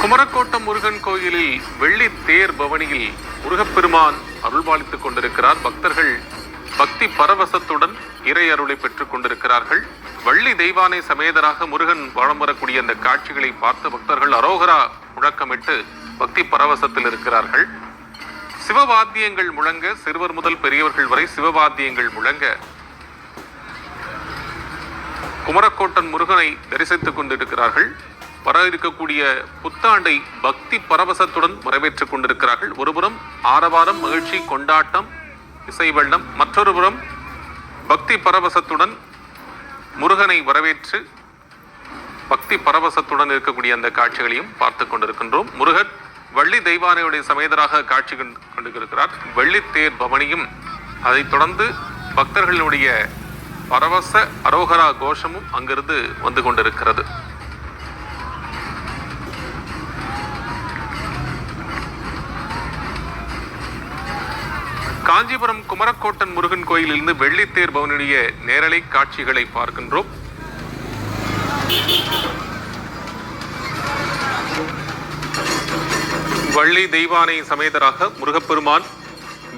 குமரக்கோட்டம் முருகன் கோயிலில் வெள்ளி தேர் பவனியில் முருகப்பெருமான் அருள்பாலித்துக் கொண்டிருக்கிறார். பக்தர்கள் பக்தி பரவசத்துடன் இறை அருளை பெற்றுக் கொண்டிருக்கிறார்கள். வள்ளி தெய்வானை சமேதராக முருகன் வலம் வரக்கூடிய அந்த காட்சிகளை பார்த்த பக்தர்கள் அரோகரா முழக்கமிட்டு பக்தி பரவசத்தில் இருக்கிறார்கள். சிவவாத்தியங்கள் முழங்க, சிறுவர் முதல் பெரியவர்கள் வரை சிவவாத்தியங்கள் முழங்க குமரக்கோட்டன் முருகனை தரிசித்துக் கொண்டிருக்கிறார்கள். வர இருக்கக்கூடிய புத்தாண்டை பக்தி பரவசத்துடன் வரவேற்றுக் கொண்டிருக்கிறார்கள். ஒருபுறம் ஆரவாரம், மகிழ்ச்சி, கொண்டாட்டம், இசை வெள்ளம், மற்றொரு புறம் பக்தி பரவசத்துடன் முருகனை வரவேற்று பக்தி பரவசத்துடன் இருக்கக்கூடிய அந்த காட்சிகளையும் பார்த்து கொண்டிருக்கின்றோம். முருகன் வள்ளி தெய்வானையுடைய சமேதராக காட்சி கொண்டிருக்கிறார். வெள்ளித்தேர் பவனியும் அதைத் தொடர்ந்து பக்தர்களுடைய பரவச அரோகரா கோஷமும் அங்கிருந்து வந்து கொண்டிருக்கிறது. காஞ்சிபுரம் குமரக்கோட்டன் முருகன் கோயிலிருந்து வெள்ளித்தேர் பவனுடைய நேரலை காட்சிகளை பார்க்கின்றோம். வள்ளி தெய்வானை சமேதராக முருகப்பெருமான்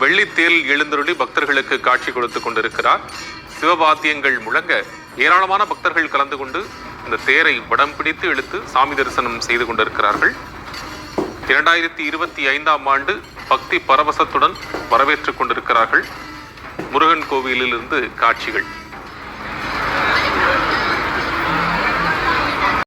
வெள்ளித்தேரில் எழுந்தருளி பக்தர்களுக்கு காட்சி கொடுத்துக் கொண்டிருக்கிறார். சிவவாத்தியங்கள் முழங்க ஏராளமான பக்தர்கள் கலந்து கொண்டு இந்த தேரை வடம் பிடித்து இழுத்து சாமி தரிசனம் செய்து கொண்டிருக்கிறார்கள். 2025ஆம் ஆண்டு பக்தி பரவசத்துடன் வரவேற்றுக் கொண்டிருக்கிறார்கள் முருகன் கோவிலிலிருந்து காட்சிகள்.